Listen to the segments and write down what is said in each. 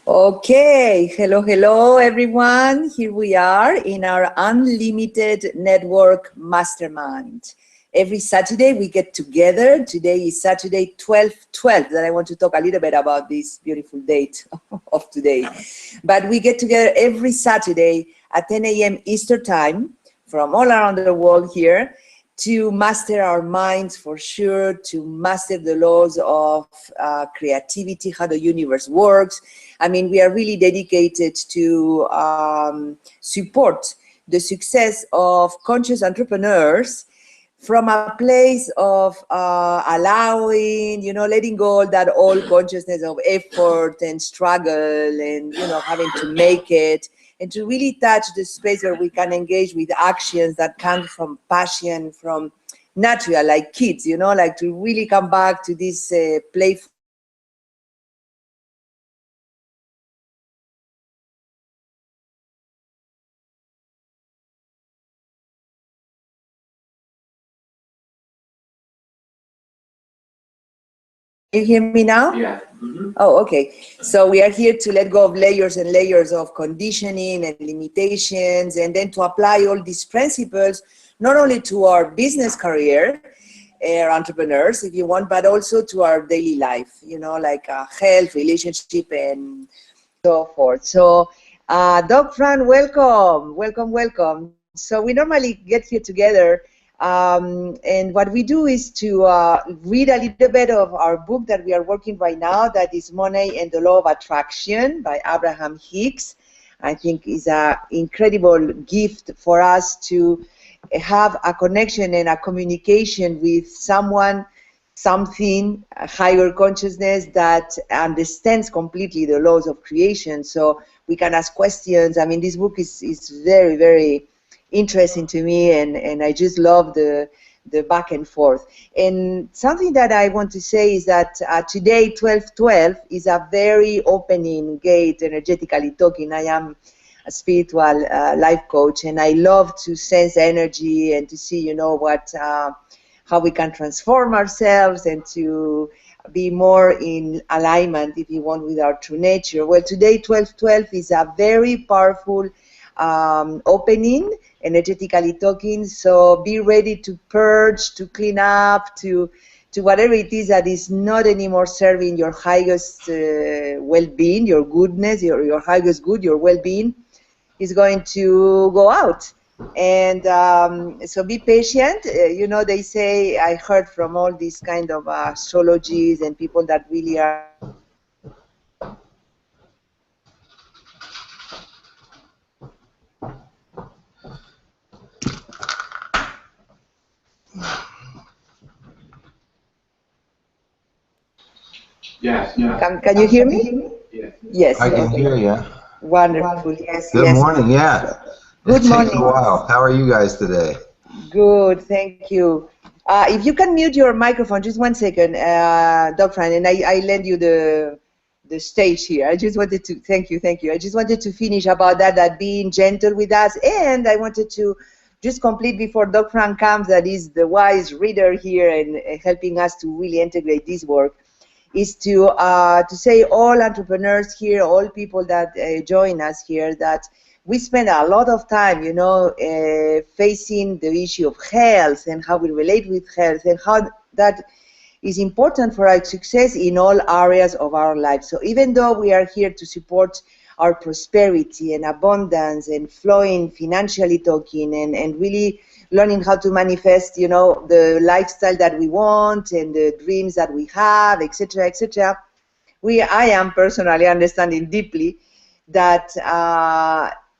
Okay, hello everyone. Here we are in our unlimited network mastermind. Every Saturday we get together. Today is Saturday 12/12 that I want to talk a little bit about this beautiful date of today. But we get together every Saturday at 10 a.m. Eastern time from all around the world here to master our minds, for sure, to master the laws of creativity, how the universe works. I mean, we are really dedicated to support the success of conscious entrepreneurs from a place of allowing, letting go that all consciousness of effort and struggle and, having to make it, and to really touch the space where we can engage with actions that come from passion, from natural, like kids, like to really come back to this playful. You hear me now? Yeah. Mm-hmm. Oh, okay. So we are here to let go of layers and layers of conditioning and limitations, and then to apply all these principles, not only to our business career, entrepreneurs, if you want, but also to our daily life, like health, relationship, and so forth. So, Doc Fran, welcome. So we normally get here together, and what we do is to read a little bit of our book that we are working right now, that is Money and the Law of Attraction by Abraham Hicks. I think is an incredible gift for us to have a connection and a communication with someone, something, a higher consciousness that understands completely the laws of creation. So we can ask questions. I mean, this book is very, very interesting to me, and I just love the back and forth. And something that I want to say is that today, 12/12, is a very opening gate, energetically talking. I am a spiritual life coach, and I love to sense energy and to see, how we can transform ourselves and to be more in alignment, if you want, with our true nature. Well, today, 12/12 is a very powerful opening, energetically talking. So be ready to purge, to clean up, to whatever it is that is not anymore serving your highest well-being, your goodness, your highest good, your well-being is going to go out. And so be patient. They say, I heard from all these kind of astrologies and people that really are Yes. Yeah. Can you hear me? Yeah. Yes. I can hear you. Wonderful. Yes. Good yes. morning. Yeah. Good It takes a morning. while. How are you guys today? Good. Thank you. If you can mute your microphone, just 1 second, Dr. Fran, and I lend you the stage here. I just wanted to thank you. I just wanted to finish about that being gentle with us, and I wanted to just complete before Dr. Fran comes, that is the wise reader here and helping us to really integrate this work, is to say all entrepreneurs here, all people that join us here, that we spend a lot of time, facing the issue of health and how we relate with health and how that is important for our success in all areas of our life. So even though we are here to support our prosperity and abundance and flowing financially talking and really learning how to manifest, the lifestyle that we want and the dreams that we have, etc., etc., I am personally understanding deeply that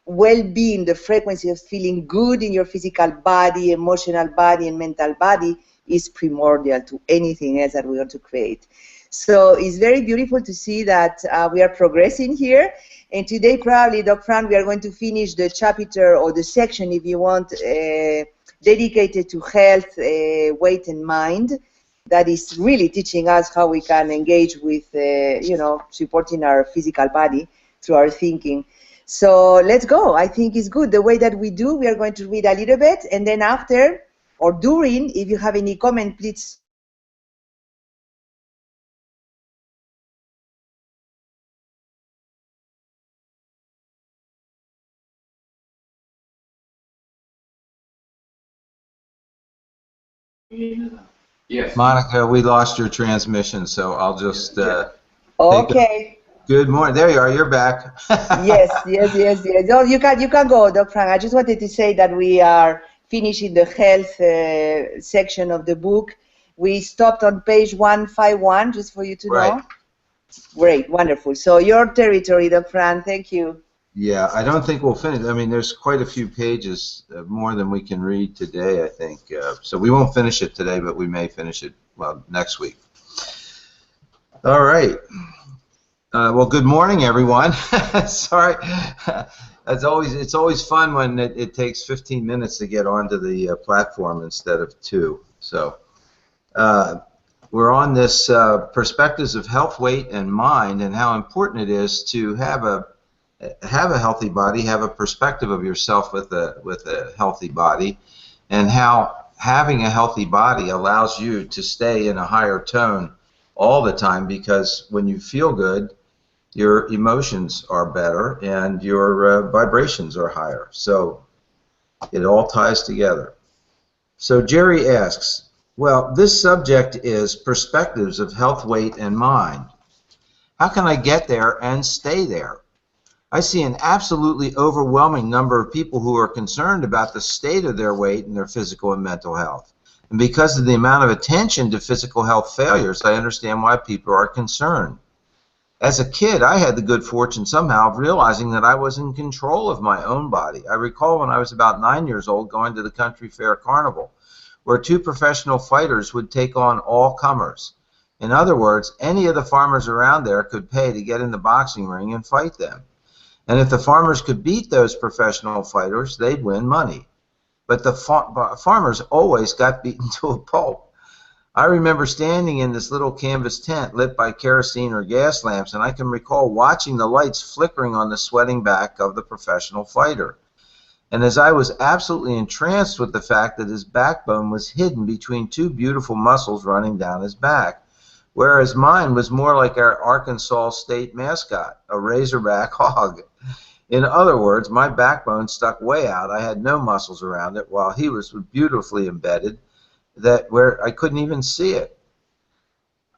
well-being, the frequency of feeling good in your physical body, emotional body, and mental body is primordial to anything else that we want to create. So it's very beautiful to see that we are progressing here. And today, probably, Dr. Fran, we are going to finish the chapter or the section, if you want, dedicated to health, weight, and mind. That is really teaching us how we can engage with, supporting our physical body through our thinking. So let's go. I think it's good. The way that we do, we are going to read a little bit, and then after or during, if you have any comment, please Yes. Monica, we lost your transmission, so I'll just take a Okay. good morning. There you are. You're back. Yes. No, you can go, Dr. Frank. I just wanted to say that we are finishing the health section of the book. We stopped on page 151, just for you to Right. know. Great, wonderful. So your territory, Dr. Frank. Thank you. Yeah, I don't think we'll finish. I mean, there's quite a few pages, more than we can read today, I think. So we won't finish it today, but we may finish it, well, next week. All right. Well, good morning, everyone. Sorry. It's always fun when it takes 15 minutes to get onto the platform instead of 2. So we're on this perspectives of health, weight, and mind, and how important it is to have a healthy body, have a perspective of yourself with a healthy body, and how having a healthy body allows you to stay in a higher tone all the time, because when you feel good, your emotions are better and your vibrations are higher. So it all ties together. So Jerry asks, well, this subject is perspectives of health, weight, and mind. How can I get there and stay there? I see an absolutely overwhelming number of people who are concerned about the state of their weight and their physical and mental health. And because of the amount of attention to physical health failures, I understand why people are concerned. As a kid, I had the good fortune somehow of realizing that I was in control of my own body. I recall when I was about 9 years old going to the country fair carnival, where 2 professional fighters would take on all comers. In other words, any of the farmers around there could pay to get in the boxing ring and fight them. And if the farmers could beat those professional fighters, they'd win money. But the farmers always got beaten to a pulp. I remember standing in this little canvas tent lit by kerosene or gas lamps, and I can recall watching the lights flickering on the sweating back of the professional fighter. And as I was absolutely entranced with the fact that his backbone was hidden between 2 beautiful muscles running down his back, whereas mine was more like our Arkansas state mascot, a razorback hog. In other words, my backbone stuck way out. I had no muscles around it, while he was beautifully embedded that where I couldn't even see it.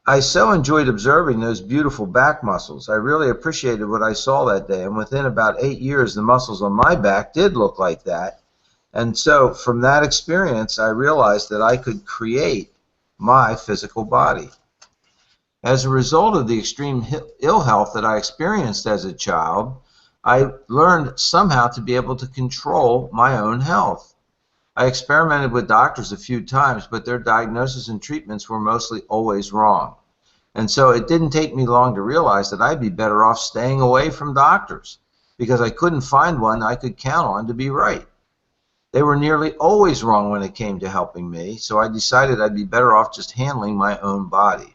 I so enjoyed observing those beautiful back muscles. I really appreciated what I saw that day, and within about 8 years, the muscles on my back did look like that. And so from that experience, I realized that I could create my physical body. As a result of the extreme ill health that I experienced as a child, I learned somehow to be able to control my own health. I experimented with doctors a few times, but their diagnosis and treatments were mostly always wrong. And so it didn't take me long to realize that I'd be better off staying away from doctors, because I couldn't find one I could count on to be right. They were nearly always wrong when it came to helping me, so I decided I'd be better off just handling my own body.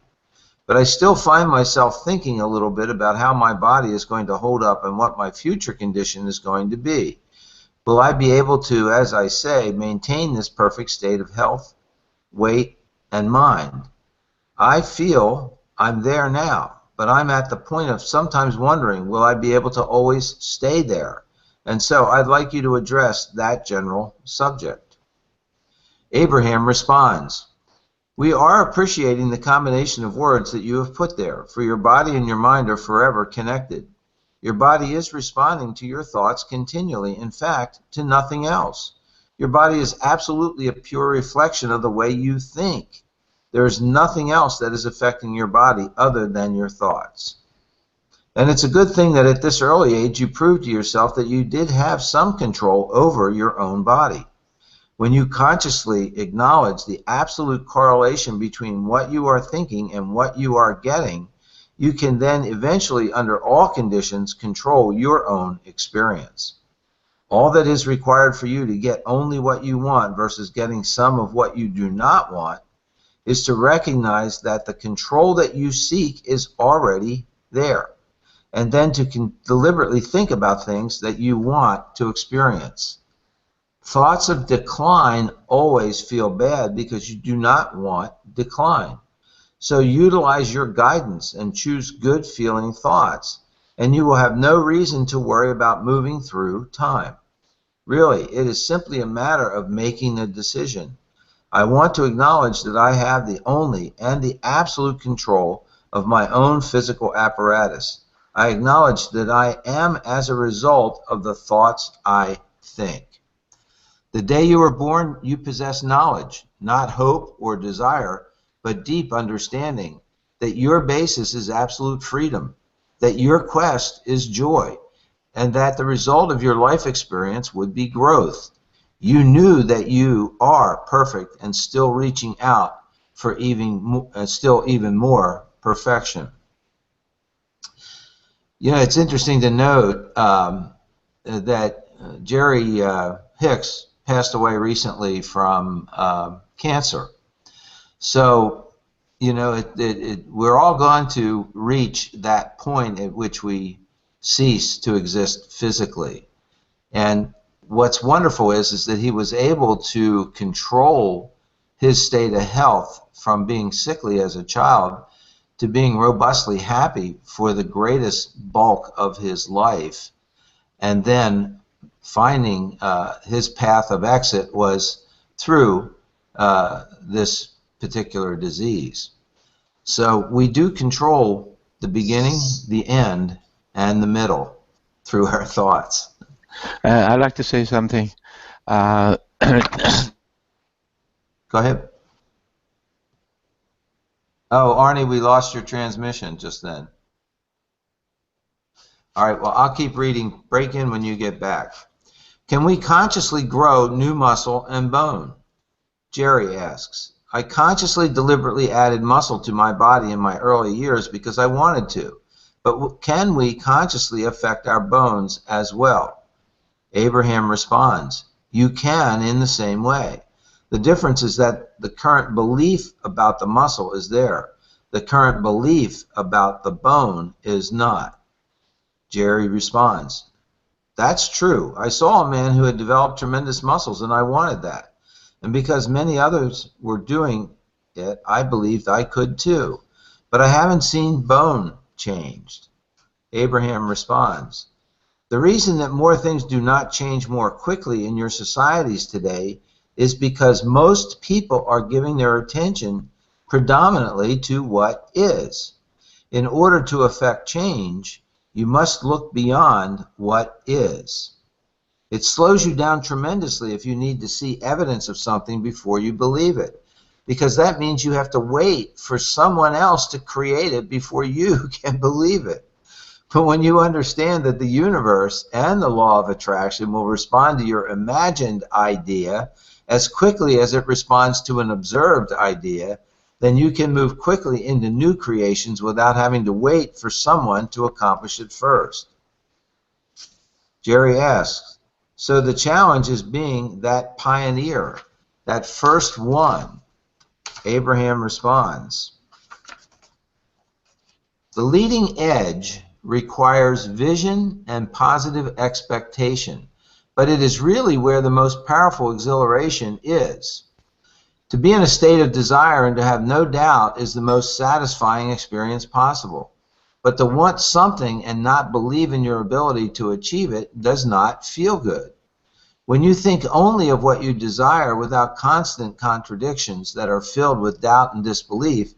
But I still find myself thinking a little bit about how my body is going to hold up and what my future condition is going to be. Will I be able to, as I say, maintain this perfect state of health, weight, and mind? I feel I'm there now, but I'm at the point of sometimes wondering, will I be able to always stay there? And so I'd like you to address that general subject. Abraham responds, we are appreciating the combination of words that you have put there, for your body and your mind are forever connected. Your body is responding to your thoughts continually, in fact, to nothing else. Your body is absolutely a pure reflection of the way you think. There is nothing else that is affecting your body other than your thoughts. And it's a good thing that at this early age you proved to yourself that you did have some control over your own body. When you consciously acknowledge the absolute correlation between what you are thinking and what you are getting, you can then eventually, under all conditions, control your own experience. All that is required for you to get only what you want versus getting some of what you do not want is to recognize that the control that you seek is already there, and then to deliberately think about things that you want to experience. Thoughts of decline always feel bad because you do not want decline. So utilize your guidance and choose good feeling thoughts, and you will have no reason to worry about moving through time. Really, it is simply a matter of making a decision. I want to acknowledge that I have the only and the absolute control of my own physical apparatus. I acknowledge that I am as a result of the thoughts I think. The day you were born, you possess knowledge, not hope or desire, but deep understanding that your basis is absolute freedom, that your quest is joy, and that the result of your life experience would be growth. You knew that you are perfect and still reaching out for still even more perfection. You know, it's interesting to note that Jerry Hicks passed away recently from cancer. So, you know, we're all going to reach that point at which we cease to exist physically. And what's wonderful is that he was able to control his state of health from being sickly as a child to being robustly happy for the greatest bulk of his life. And then finding his path of exit was through this particular disease. So we do control the beginning, the end, and the middle through our thoughts. I'd like to say something. Go ahead. Oh, Arnie, we lost your transmission just then. All right, well, I'll keep reading. Break in when you get back. Can we consciously grow new muscle and bone? Jerry asks. I consciously, deliberately added muscle to my body in my early years because I wanted to. But can we consciously affect our bones as well? Abraham responds, you can in the same way. The difference is that the current belief about the muscle is there. The current belief about the bone is not. Jerry responds, that's true. I saw a man who had developed tremendous muscles and I wanted that. And because many others were doing it, I believed I could too. But I haven't seen bone changed. Abraham responds, the reason that more things do not change more quickly in your societies today is because most people are giving their attention predominantly to what is. In order to affect change, you must look beyond what is. It slows you down tremendously if you need to see evidence of something before you believe it, because that means you have to wait for someone else to create it before you can believe it. But when you understand that the universe and the law of attraction will respond to your imagined idea as quickly as it responds to an observed idea, then you can move quickly into new creations without having to wait for someone to accomplish it first. Jerry asks, so the challenge is being that pioneer, that first one. Abraham responds, the leading edge requires vision and positive expectation, but it is really where the most powerful exhilaration is. To be in a state of desire and to have no doubt is the most satisfying experience possible. But to want something and not believe in your ability to achieve it does not feel good. When you think only of what you desire without constant contradictions that are filled with doubt and disbelief,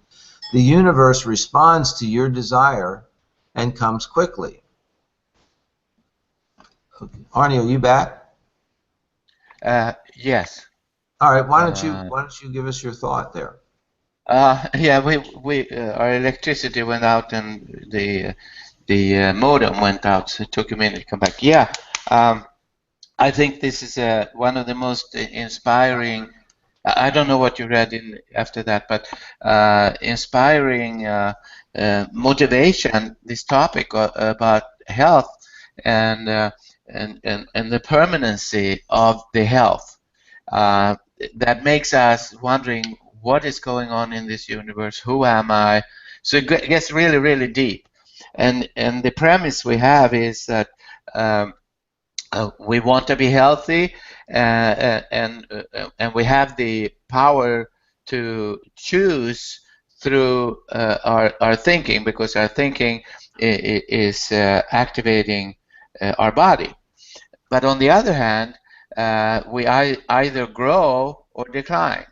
the universe responds to your desire and comes quickly. Okay. Arnie, are you back? Yes. All right. Why don't you give us your thought there? Yeah, our electricity went out and the modem went out, so it took a minute to come back. Yeah, I think this is one of the most inspiring. I don't know what you read in after that, but inspiring motivation. This topic about health and the permanency of the health that makes us wondering what is going on in this universe. Who am I? So it gets really, really deep. And the premise we have is that we want to be healthy, and we have the power to choose through our thinking, because our thinking is activating our body. But on the other hand, we either grow or decline.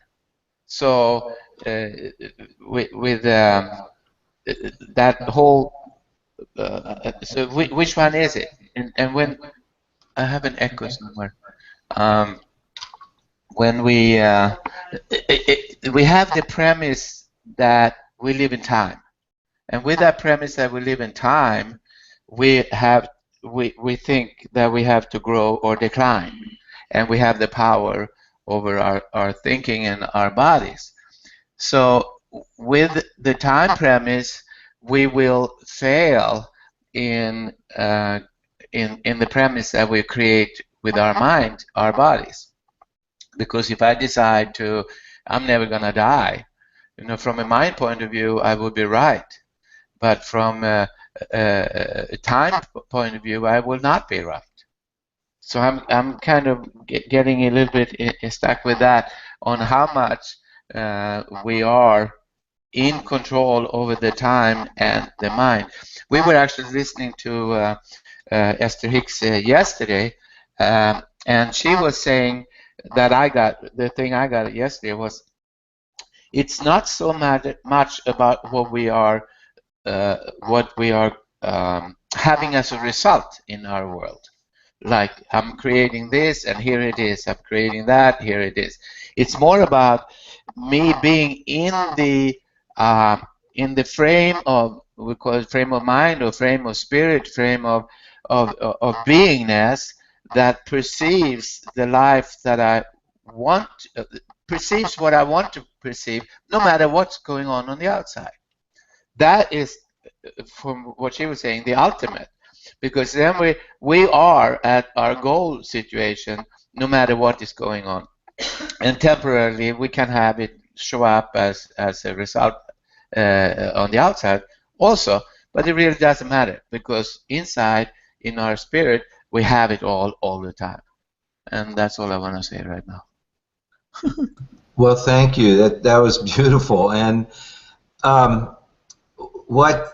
So with that whole, so which one is it? And when I have an echo somewhere, when we we have the premise that we live in time, and with that premise that we live in time, we think that we have to grow or decline, and we have the power over our thinking and our bodies. So with the time premise, we will fail in the premise that we create with our mind, our bodies. Because if I decide I'm never gonna die, from a mind point of view, I would be right. But from a time point of view, I will not be right. So I'm kind of getting a little bit stuck with that, on how much we are in control over the time and the mind. We were actually listening to Esther Hicks yesterday, and she was saying that the thing I got yesterday was, it's not so much about what we are having as a result in our world. Like, I'm creating this, and here it is. I'm creating that, here it is. It's more about me being in the frame of, we call it frame of mind, or frame of spirit, frame of beingness, that perceives the life that I want, perceives what I want to perceive, no matter what's going on the outside. That is, from what she was saying, the ultimate. Because then we are at our goal situation, no matter what is going on. And temporarily, we can have it show up as a result on the outside also, but it really doesn't matter, because inside, in our spirit, we have it all the time. And that's all I want to say right now. Well, thank you. That was beautiful. And what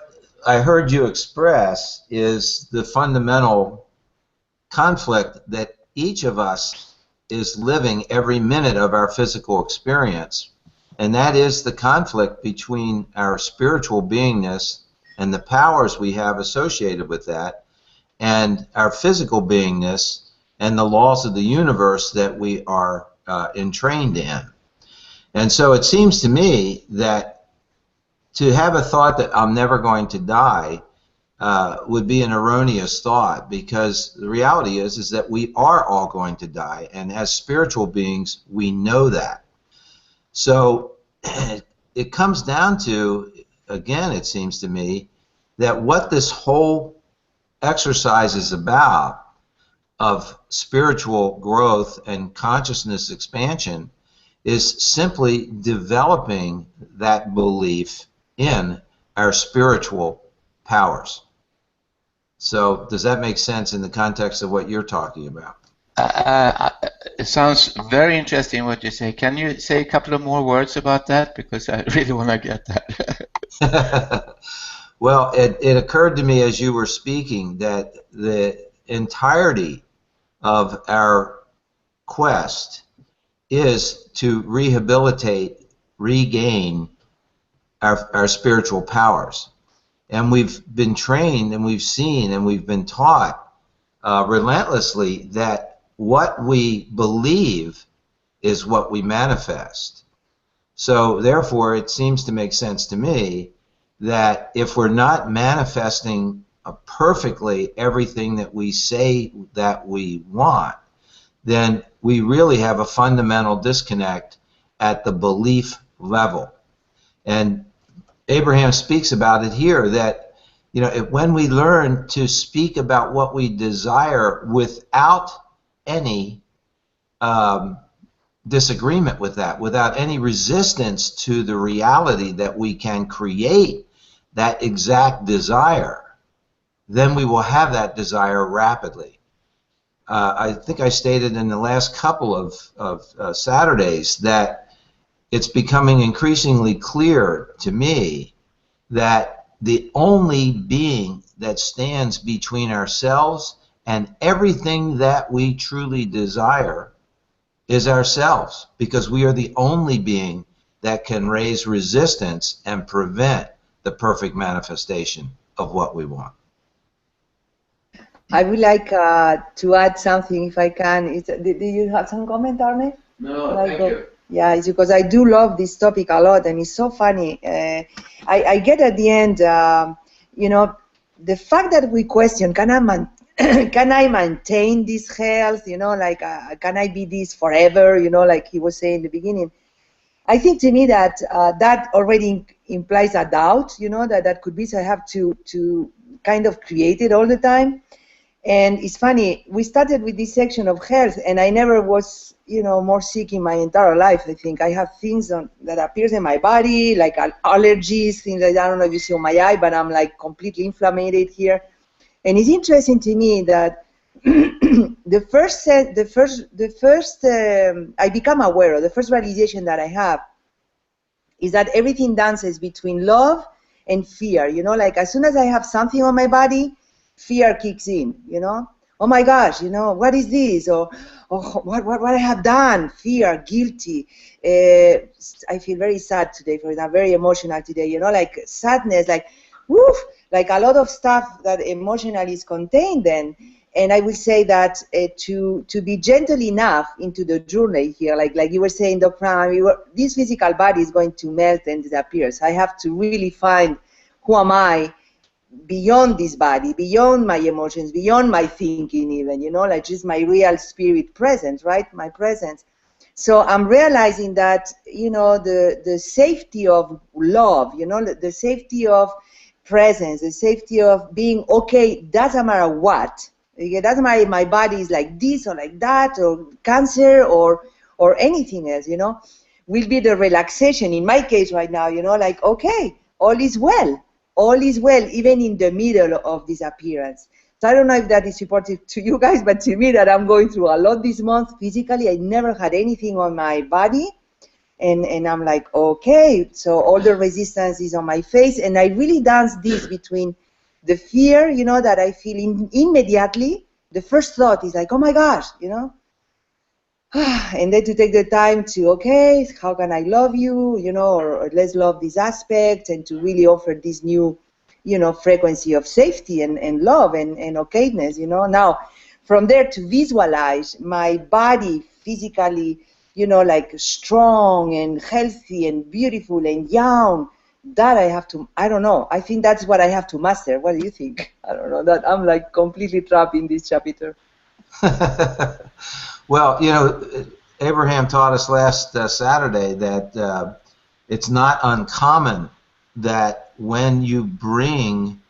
I heard you express is the fundamental conflict that each of us is living every minute of our physical experience. And that is the conflict between our spiritual beingness and the powers we have associated with that, and our physical beingness and the laws of the universe that we are entrained in. And so it seems to me that to have a thought that I'm never going to die would be an erroneous thought, because the reality is that we are all going to die, and as spiritual beings, we know that. So it comes down to, again, it seems to me, that what this whole exercise is about, of spiritual growth and consciousness expansion, is simply developing that belief in our spiritual powers. So does that make sense in the context of what you're talking about? It sounds very interesting what you say. Can you say a couple of more words about that? Because I really want to get that. Well, it occurred to me as you were speaking that the entirety of our quest is to rehabilitate, regain our spiritual powers. And we've been trained, and we've seen, and we've been taught relentlessly that what we believe is what we manifest. So therefore, it seems to make sense to me that if we're not manifesting perfectly everything that we say that we want, then we really have a fundamental disconnect at the belief level. And Abraham speaks about it here, that when we learn to speak about what we desire without any disagreement with that, without any resistance to the reality that we can create that exact desire, then we will have that desire rapidly. I think I stated in the last couple of Saturdays that it's becoming increasingly clear to me that the only being that stands between ourselves and everything that we truly desire is ourselves, because we are the only being that can raise resistance and prevent the perfect manifestation of what we want. I would like to add something if I can. Did you have some comment, Arne? No, thank you. Yeah, it's because I do love this topic a lot, and it's so funny. I get at the end, you know, the fact that we question, can I maintain this health? You know, like, can I be this forever? You know, like he was saying in the beginning. I think to me that that already implies a doubt. You know, that could be. So I have to kind of create it all the time. And it's funny, we started with this section of health, and I never was, you know, more sick in my entire life. I think I have things that appears in my body, like allergies, things like that. I don't know if you see on my eye, but I'm like completely inflamed here. And it's interesting to me that I become aware of the first realization that I have is that everything dances between love and fear. You know, like as soon as I have something on my body, fear kicks in, you know. Oh my gosh, you know, what is this? Or what I have done? Fear, guilty. I feel very sad today, for example, very emotional today, you know, like sadness, like, woof, like a lot of stuff that emotionally is contained then. And I will say that to be gentle enough into the journey here, like you were saying, Dr. Brown, this physical body is going to melt and disappear. So I have to really find who am I beyond this body, beyond my emotions, beyond my thinking even, you know, like just my real spirit presence, right? My presence. So I'm realizing that, you know, the safety of love, you know, the safety of presence, the safety of being okay, doesn't matter what. It doesn't matter if my body is like this or like that or cancer or anything else, you know, will be the relaxation in my case right now, you know, like, okay, all is well. All is well, even in the middle of this appearance. So I don't know if that is supportive to you guys, but to me that I'm going through a lot this month physically. I never had anything on my body. And I'm like, okay, so all the resistance is on my face. And I really dance this between the fear, you know, that I feel immediately. The first thought is like, oh my gosh, you know. And then to take the time to, okay, how can I love you, you know, or let's love this aspect, and to really offer this new, you know, frequency of safety and love and okayness, you know. Now, from there to visualize my body physically, you know, like strong and healthy and beautiful and young, that I have to, I don't know, I think that's what I have to master. What do you think? I don't know, that I'm like completely trapped in this chapter. Well, you know, Abraham taught us last Saturday that it's not uncommon that when you bring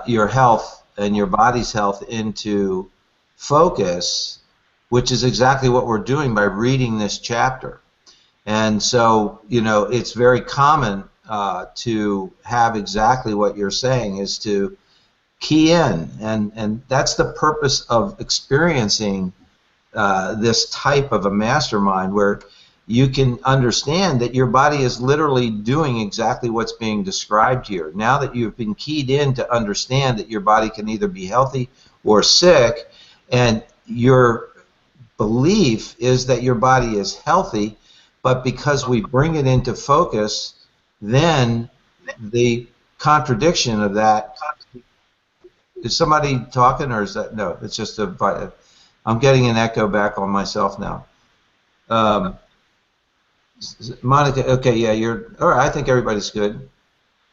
your health and your body's health into focus, which is exactly what we're doing by reading this chapter. And so, you know, it's very common to have exactly what you're saying, is to key in. And that's the purpose of experiencing this type of a mastermind, where you can understand that your body is literally doing exactly what's being described here. Now that you've been keyed in to understand that your body can either be healthy or sick, and your belief is that your body is healthy, but because we bring it into focus, then the contradiction of that. Is somebody talking, or is that, no, it's just I'm getting an echo back on myself now. Monica, okay, yeah, you're all right. I think everybody's good.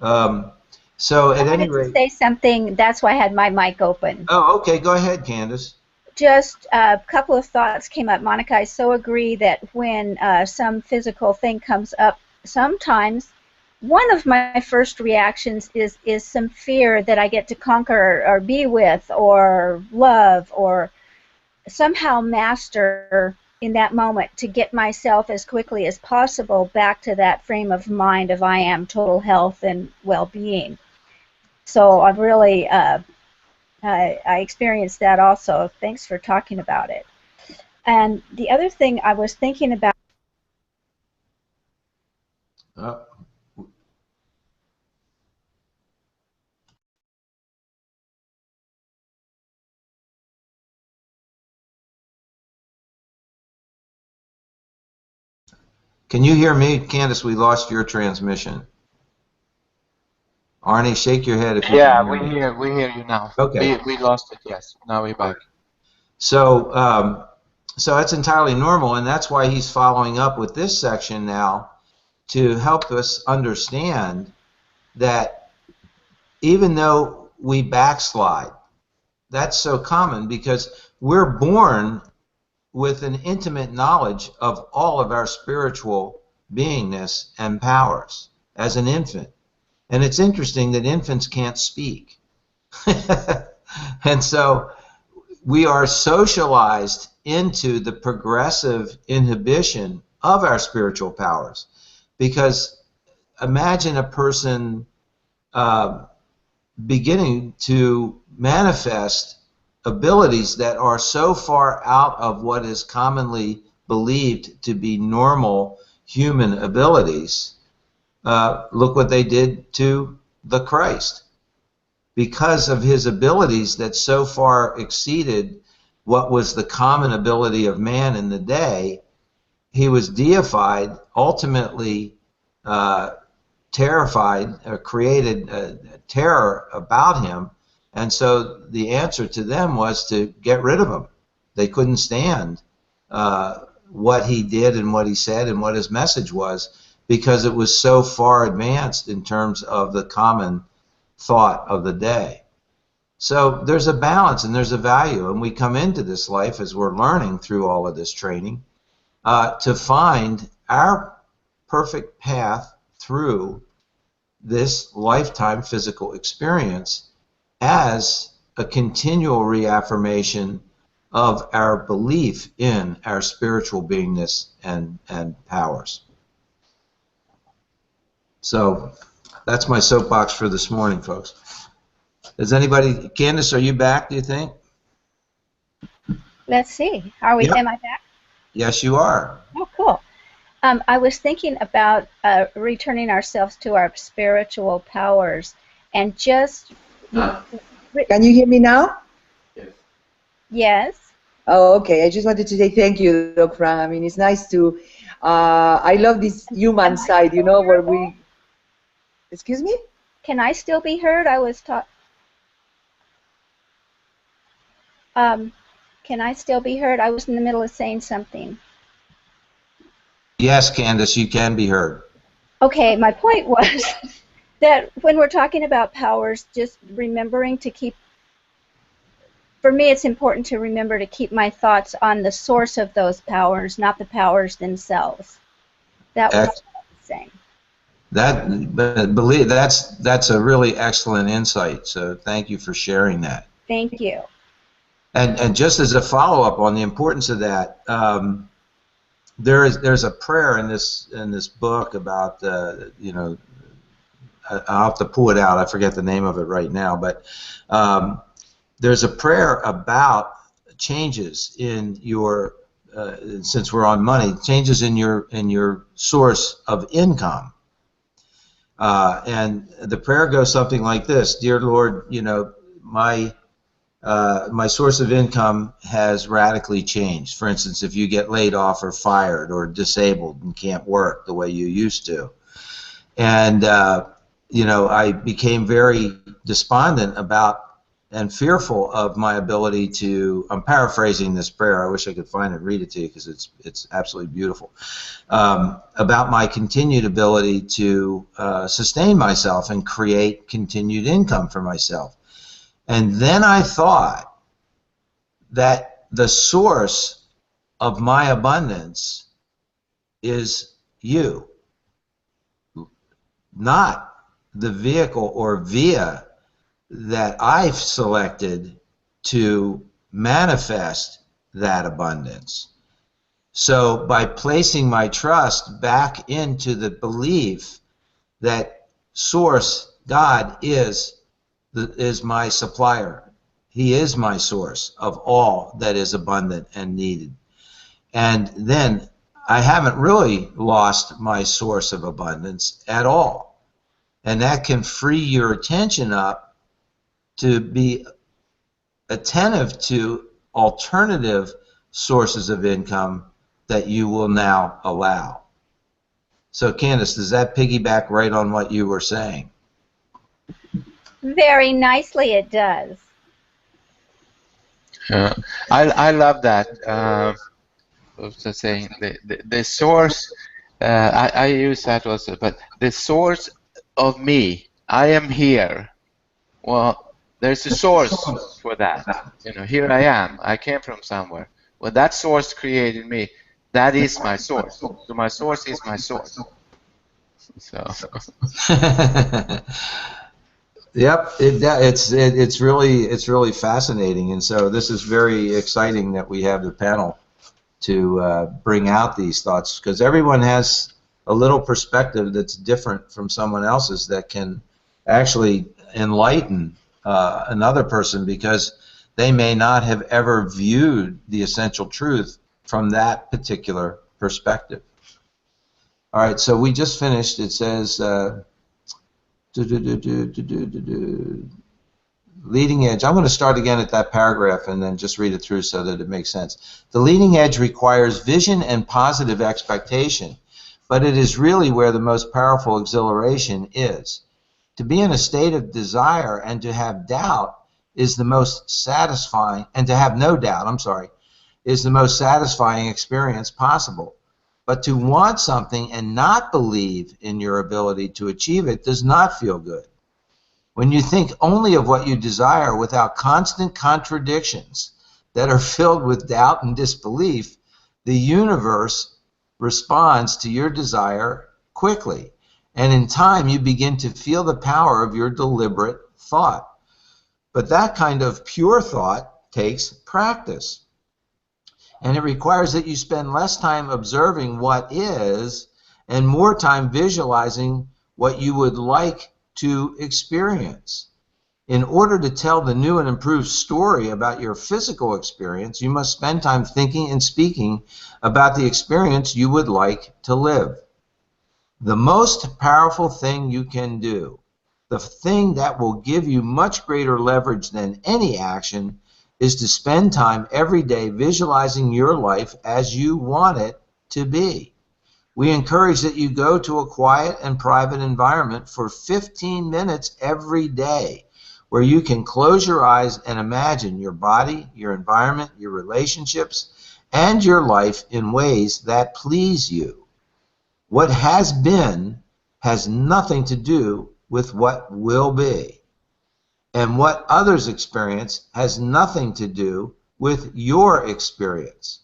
So at any rate, say something. That's why I had my mic open. Oh, okay, go ahead, Candace. Just a couple of thoughts came up. Monica, I so agree that when some physical thing comes up, sometimes one of my first reactions is some fear that I get to conquer or be with or love or somehow master in that moment, to get myself as quickly as possible back to that frame of mind of I am total health and well-being. So I've really I experienced that also. Thanks for talking about it. And the other thing I was thinking about. Can you hear me, Candace? We lost your transmission. Arnie, shake your head if you Yeah, can hear me. we hear you now. Okay. We lost it. Yes. Now we're back. So so that's entirely normal, and that's why he's following up with this section now to help us understand that even though we backslide, that's so common because we're born with an intimate knowledge of all of our spiritual beingness and powers as an infant. And it's interesting that infants can't speak. And so we are socialized into the progressive inhibition of our spiritual powers. Because imagine a person beginning to manifest abilities that are so far out of what is commonly believed to be normal human abilities. Look what they did to the Christ. Because of his abilities that so far exceeded what was the common ability of man in the day, he was deified, ultimately terrified, or created terror about him. And so the answer to them was to get rid of him. They couldn't stand what he did and what he said and what his message was, because it was so far advanced in terms of the common thought of the day. So there's a balance and there's a value, and we come into this life as we're learning through all of this training to find our perfect path through this lifetime physical experience as a continual reaffirmation of our belief in our spiritual beingness and powers. So that's my soapbox for this morning, folks. Is anybody, Candace, are you back, do you think? Let's see. Are we? Yep. Am I back? Yes, you are. Oh, cool. I was thinking about returning ourselves to our spiritual powers, and just. Can you hear me now? Yes. Oh, okay. I just wanted to say thank you, Doc Frank. I mean, it's nice to. I love this human side, you know, where we. Excuse me? Can I still be heard? I was taught. Can I still be heard? I was in the middle of saying something. Yes, Candace, you can be heard. Okay, my point was that when we're talking about powers, just remembering to keep, for me it's important to remember to keep my thoughts on the source of those powers, not the powers themselves. That was what I was saying. That's a really excellent insight, so thank you for sharing that. Thank you. And just as a follow-up on the importance of that, there's a prayer in this book about you know, I'll have to pull it out. I forget the name of it right now, but there's a prayer about changes in your since we're on money, changes in your source of income. And the prayer goes something like this: Dear Lord, you know, my source of income has radically changed. For instance, if you get laid off or fired or disabled and can't work the way you used to. And, you know, I became very despondent about and fearful of my ability to, I'm paraphrasing this prayer, I wish I could find it and read it to you because it's absolutely beautiful, about my continued ability to sustain myself and create continued income for myself. And then I thought that the source of my abundance is you, not the vehicle or via that I've selected to manifest that abundance. So by placing my trust back into the belief that Source, God, is my supplier. He is my source of all that is abundant and needed. And then I haven't really lost my source of abundance at all. And that can free your attention up to be attentive to alternative sources of income that you will now allow. So Candace, does that piggyback right on what you were saying? Very nicely it does. I love that. What was I saying? The source. I use that also, but the source of me. I am here. Well, there's a source for that. You know, here I am. I came from somewhere. Well, that source created me. That is my source. So my source is my source. So. Yep, it's really fascinating, and so this is very exciting that we have the panel to bring out these thoughts, because everyone has a little perspective that's different from someone else's that can actually enlighten another person, because they may not have ever viewed the essential truth from that particular perspective. All right, so we just finished. It says leading edge. I'm going to start again at that paragraph and then just read it through so that it makes sense. The leading edge requires vision and positive expectation, but it is really where the most powerful exhilaration is. To be in a state of desire and to have doubt is the most satisfying, and to have no doubt, is the most satisfying experience possible. But to want something and not believe in your ability to achieve it does not feel good. When you think only of what you desire without constant contradictions that are filled with doubt and disbelief, the universe responds to your desire quickly. And in time, you begin to feel the power of your deliberate thought. But that kind of pure thought takes practice. And it requires that you spend less time observing what is and more time visualizing what you would like to experience. In order to tell the new and improved story about your physical experience, you must spend time thinking and speaking about the experience you would like to live. The most powerful thing you can do, the thing that will give you much greater leverage than any action, is to spend time every day visualizing your life as you want it to be. We encourage that you go to a quiet and private environment for 15 minutes every day, where you can close your eyes and imagine your body, your environment, your relationships, and your life in ways that please you. What has been has nothing to do with what will be. And what others experience has nothing to do with your experience.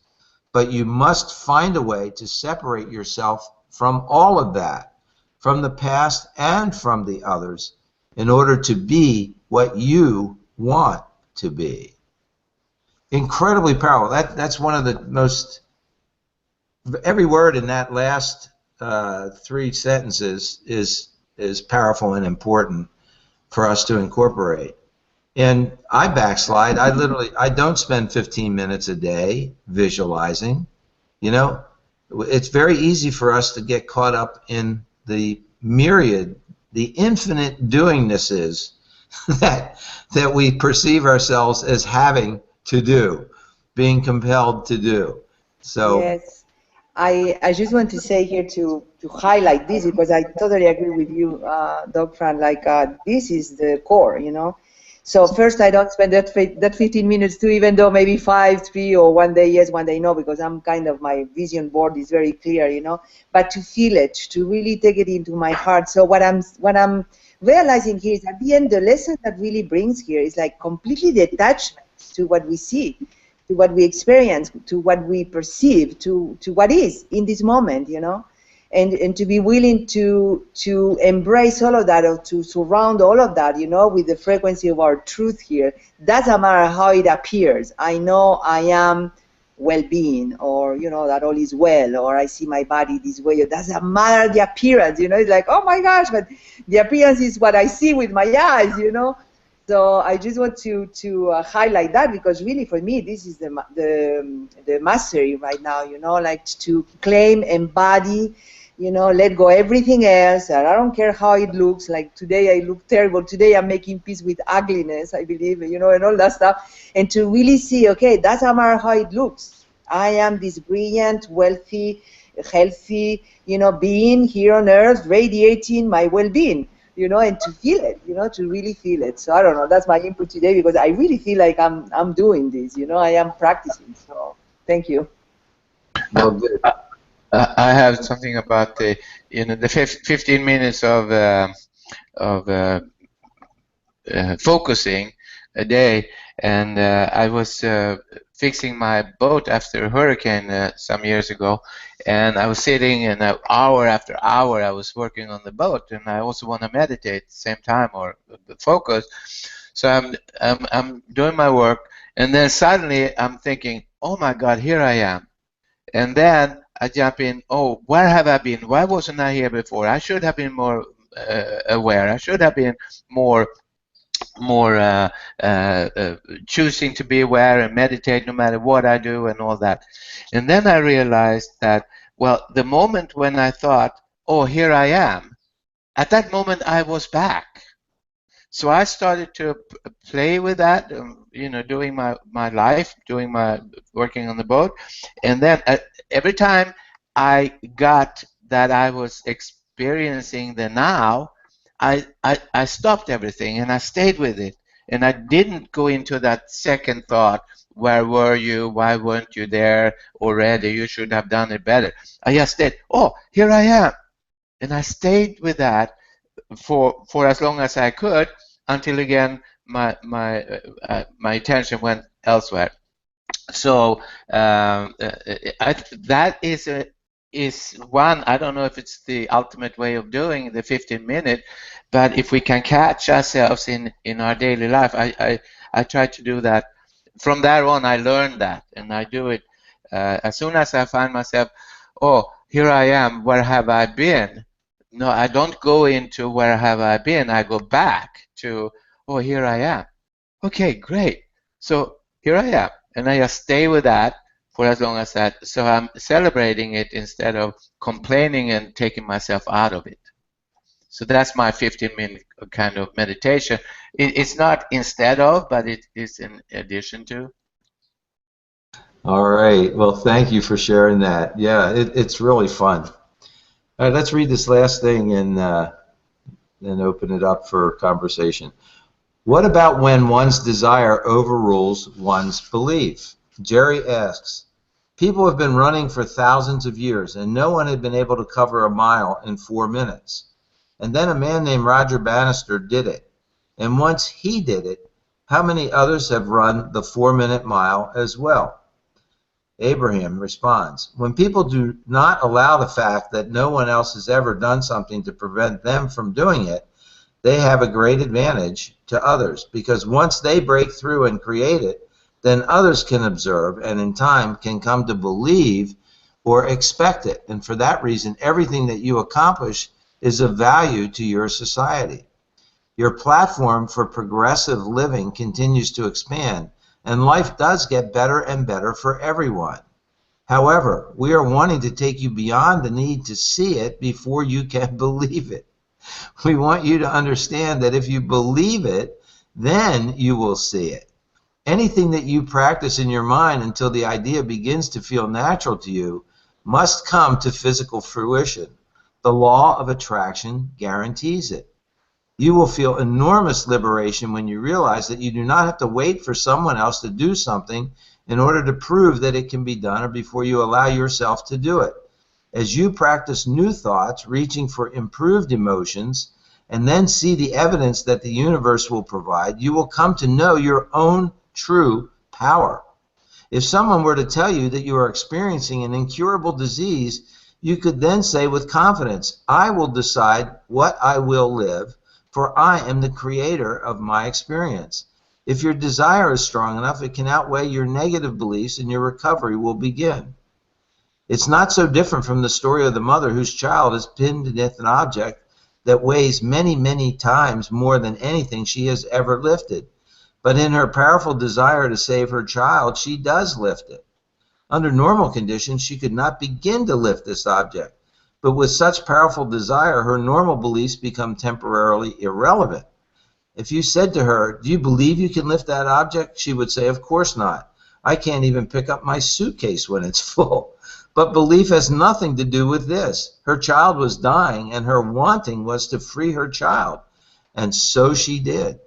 But you must find a way to separate yourself from all of that, from the past and from the others, in order to be what you want to be. Incredibly powerful. That's one of the most, every word in that last 3 sentences is powerful and important for us to incorporate. And I backslide. I don't spend 15 minutes a day visualizing. You know, it's very easy for us to get caught up in the myriad, the infinite doingnesses that we perceive ourselves as having to do, being compelled to do. So yes, I just want to say here to highlight this, because I totally agree with you, Doc Fran. Like this is the core, you know. So first, I don't spend that 15 minutes too, even though maybe 5, 3, or one day yes, one day no, because I'm kind of, my vision board is very clear, you know. But to feel it, to really take it into my heart. So what I'm realizing here is, at the end, the lesson that really brings here is like completely detachment to what we see, to what we experience, to what we perceive, to what is in this moment, you know, and to be willing to embrace all of that, or to surround all of that, you know, with the frequency of our truth here. Doesn't matter how it appears. I know I am well-being, or, you know, that all is well, or I see my body this way. It doesn't matter the appearance, you know. It's like, oh my gosh, but the appearance is what I see with my eyes, you know. So I just want to highlight that, because really for me this is the mastery right now, you know, like to claim, embody, you know, let go everything else, and I don't care how it looks. Like today I look terrible, today I'm making peace with ugliness, I believe, you know, and all that stuff, and to really see, okay, doesn't matter how it looks. I am this brilliant, wealthy, healthy, being here on earth, radiating my well-being, and to feel it, to really feel it. So I don't know, that's my input today, because I really feel like I'm doing this, I am practicing. So thank you. Well, good. I have something about the 15 minutes of focusing a day, and I was fixing my boat after a hurricane some years ago, and I was sitting, and hour after hour I was working on the boat, and I also want to meditate at the same time or focus. So I'm doing my work, and then suddenly I'm thinking, oh my God, here I am. And then I jump in, oh, where have I been? Why wasn't I here before? I should have been more aware. I should have been more choosing to be aware and meditate no matter what I do and all that. And then I realized that, well, the moment when I thought, oh, here I am, at that moment I was back. So I started to play with that, doing my life, working on the boat. And then every time I got that I was experiencing the now, I stopped everything and I stayed with it. And I didn't go into that second thought, where were you? Why weren't you there already? You should have done it better. I just said, oh, here I am. And I stayed with that for as long as I could, until again my attention went elsewhere. So that is one. I don't know if it's the ultimate way of doing the 15-minute, but if we can catch ourselves in our daily life, I try to do that. From there on, I learned that, and I do it as soon as I find myself, oh, here I am, where have I been? No, I don't go into where have I been. I go back to, oh, here I am. Okay, great. So here I am. And I just stay with that for as long as that. So I'm celebrating it instead of complaining and taking myself out of it. So that's my 15-minute kind of meditation. It's not instead of, but it is in addition to. All right. Well, thank you for sharing that. Yeah, it's really fun. All right, let's read this last thing and then open it up for conversation. What about when one's desire overrules one's belief? Jerry asks, people have been running for thousands of years, and no one had been able to cover a mile in 4 minutes. And then a man named Roger Bannister did it. And once he did it, how many others have run the 4-minute mile as well? Abraham responds, when people do not allow the fact that no one else has ever done something to prevent them from doing it, they have a great advantage to others, because once they break through and create it, then others can observe and in time can come to believe or expect it. And for that reason, everything that you accomplish is of value to your society. Your platform for progressive living continues to expand, and life does get better and better for everyone. However, we are wanting to take you beyond the need to see it before you can believe it. We want you to understand that if you believe it, then you will see it. Anything that you practice in your mind until the idea begins to feel natural to you must come to physical fruition. The law of attraction guarantees it. You will feel enormous liberation when you realize that you do not have to wait for someone else to do something in order to prove that it can be done, or before you allow yourself to do it. As you practice new thoughts, reaching for improved emotions, and then see the evidence that the universe will provide, you will come to know your own true power. If someone were to tell you that you are experiencing an incurable disease, you could then say with confidence, I will decide what I will live, for I am the creator of my experience. If your desire is strong enough, it can outweigh your negative beliefs and your recovery will begin. It's not so different from the story of the mother whose child is pinned beneath an object that weighs many, many times more than anything she has ever lifted. But in her powerful desire to save her child, she does lift it. Under normal conditions, she could not begin to lift this object. But with such powerful desire, her normal beliefs become temporarily irrelevant. If you said to her, do you believe you can lift that object? She would say, of course not. I can't even pick up my suitcase when it's full. But belief has nothing to do with this. Her child was dying, and her wanting was to free her child. And so she did.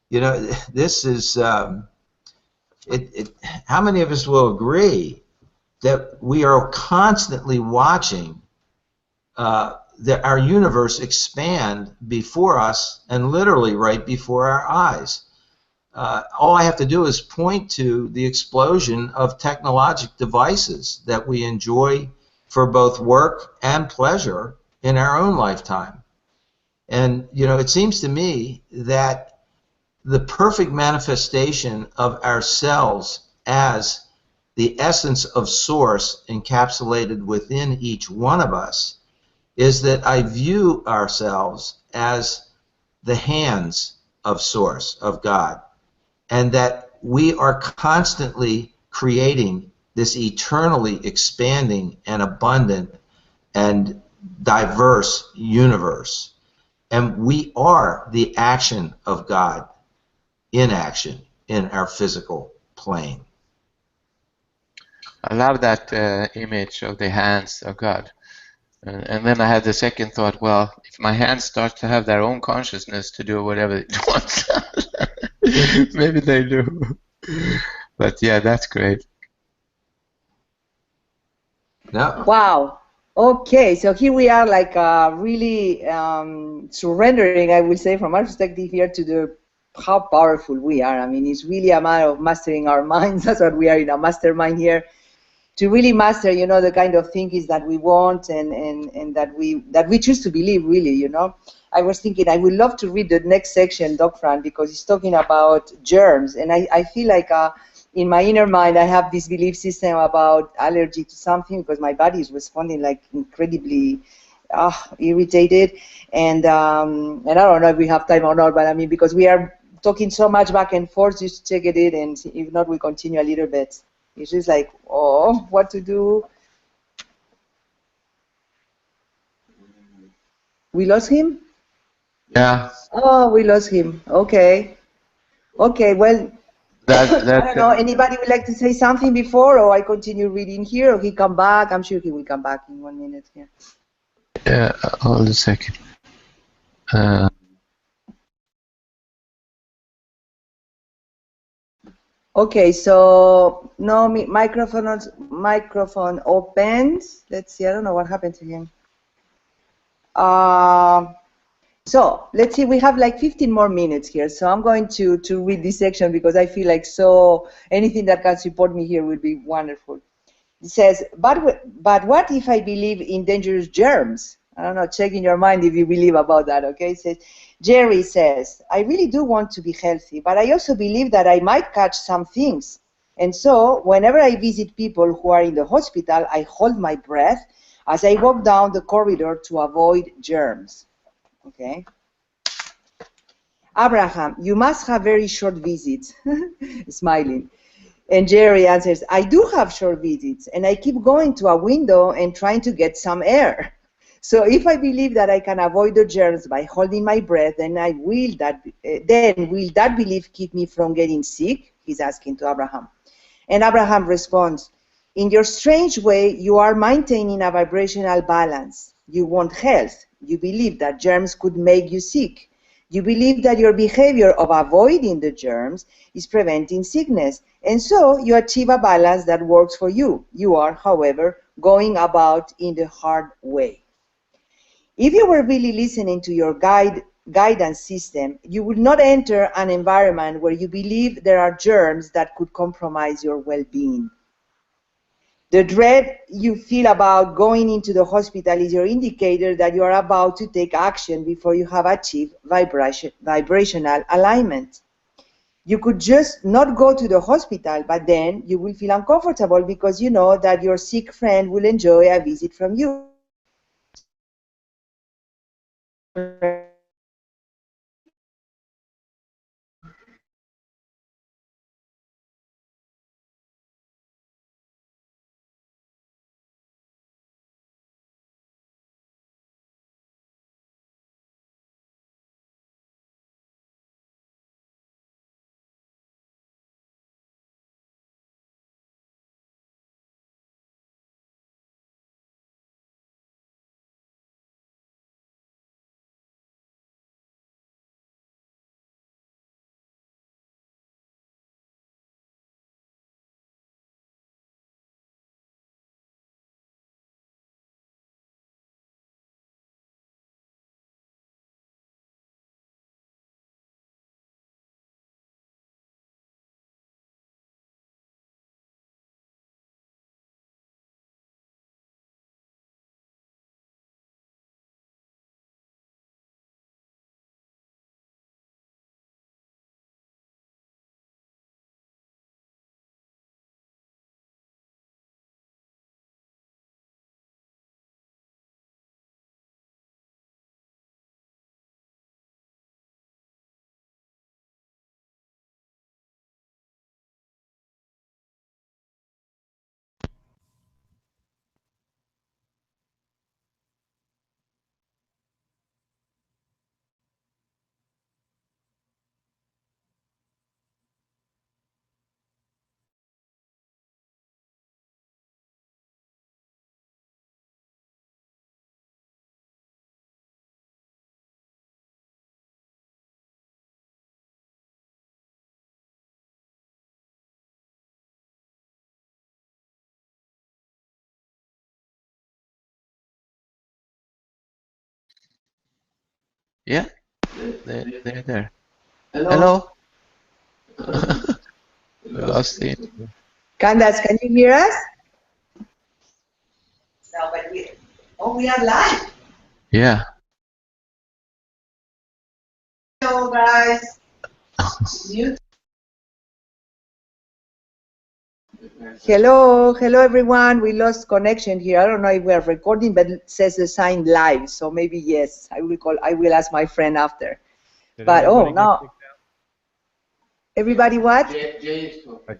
You know, this is, how many of us will agree that we are constantly watching our universe expand before us and literally right before our eyes? All I have to do is point to the explosion of technologic devices that we enjoy for both work and pleasure in our own lifetime. And, you know, it seems to me that the perfect manifestation of ourselves as the essence of source encapsulated within each one of us is that I view ourselves as the hands of source, of God, and that we are constantly creating this eternally expanding and abundant and diverse universe. And we are the action of God in action in our physical plane. I love that image of the hands of God. And then I had the second thought, well, if my hands start to have their own consciousness to do whatever it wants, maybe they do. But yeah, that's great. No. Wow. Okay, so here we are, like really surrendering, I will say, from our perspective here to the how powerful we are. I mean, it's really a matter of mastering our minds. That's what we are in a mastermind here, to really master, you know, the kind of thinkings that we want and that we choose to believe, really, you know. I was thinking I would love to read the next section, Doc Fran, because it's talking about germs, and I feel like in my inner mind I have this belief system about allergy to something because my body is responding like incredibly irritated, and I don't know if we have time or not, but I mean, because we are talking so much back and forth, just check it in, and if not, we continue a little bit. It's just like, oh, what to do? We lost him? Yeah. Oh, we lost him. Okay. Okay, well, I don't know. Anybody would like to say something before, or I continue reading here, or he come back? I'm sure he will come back in 1 minute here. Yeah, hold a second. Okay, so no microphone opens. Let's see. I don't know what happened to him. So let's see, we have like 15 more minutes here. So I'm going to read this section because I feel like anything that can support me here would be wonderful. It says, but what if I believe in dangerous germs? I don't know, check in your mind if you believe about that, okay? It says, Jerry says, I really do want to be healthy, but I also believe that I might catch some things. And so whenever I visit people who are in the hospital, I hold my breath as I walk down the corridor to avoid germs. Okay. Abraham, you must have very short visits. Smiling. And Jerry answers, I do have short visits, and I keep going to a window and trying to get some air. So if I believe that I can avoid the germs by holding my breath, then will that belief keep me from getting sick? He's asking to Abraham. And Abraham responds, in your strange way, you are maintaining a vibrational balance. You want health. You believe that germs could make you sick. You believe that your behavior of avoiding the germs is preventing sickness. And so you achieve a balance that works for you. You are, however, going about in the hard way. If you were really listening to your guidance system, you would not enter an environment where you believe there are germs that could compromise your well-being. The dread you feel about going into the hospital is your indicator that you are about to take action before you have achieved vibrational alignment. You could just not go to the hospital, but then you will feel uncomfortable because you know that your sick friend will enjoy a visit from you. Yeah, they're there. Hello. We lost it. Candace, can you hear us? No, but we are live. Yeah. Hello, guys. Mute. Hello, everyone. We lost connection here. I don't know if we are recording, but it says the sign live, so maybe yes. I will ask my friend after. But now everybody what? I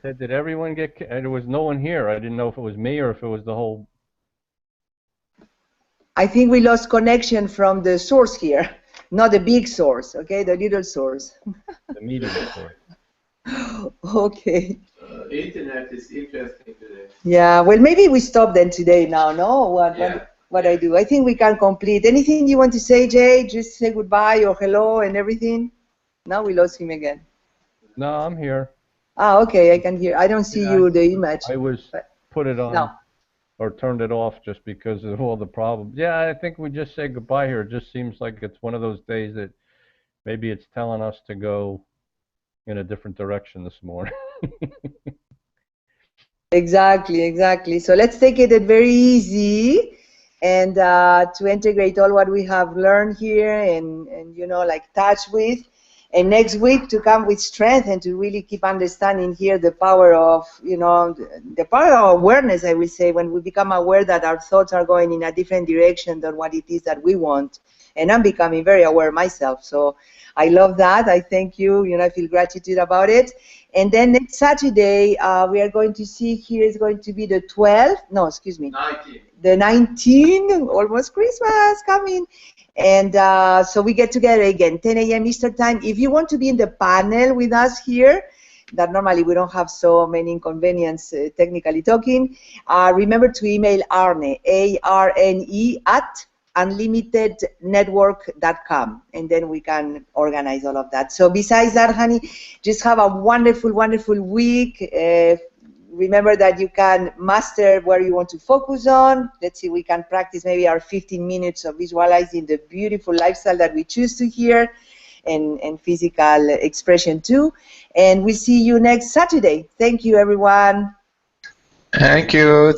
said, did everyone get kicked? There was no one here. I didn't know if it was me or if it was the whole. I think we lost connection from the source here, not the big source, okay, the little source. The medium source. Okay. Internet is interesting today. Yeah, well, maybe we stop then today now, no? What I do. I think we can complete. Anything you want to say, Jay? Just say goodbye or hello and everything? Now we lost him again. No, I'm here. Ah, okay, I can hear. I don't see you, the image. I was put it on or turned it off just because of all the problems. Yeah, I think we just say goodbye here. It just seems like it's one of those days that maybe it's telling us to go in a different direction this morning. Exactly. So let's take it very easy and to integrate all what we have learned here and you know, like touch with. And next week to come with strength and to really keep understanding here the power of, you know, the power of awareness, I will say, when we become aware that our thoughts are going in a different direction than what it is that we want. And I'm becoming very aware myself. So I love that. I thank you. You know, I feel gratitude about it. And then next Saturday, we are going to see here is going to be the 12th. No, excuse me. 19. The 19, almost Christmas coming. And so we get together again, 10 a.m. Eastern time. If you want to be in the panel with us here, that normally we don't have so many inconvenience technically talking, remember to email Arne, A-R-N-E, at unlimitednetwork.com, and then we can organize all of that. So besides that, honey, just have a wonderful week. Remember that you can master where you want to focus on. Let's see, we can practice maybe our 15 minutes of visualizing the beautiful lifestyle that we choose to hear, and physical expression too. And we'll see you next Saturday. Thank you, everyone. Thank you.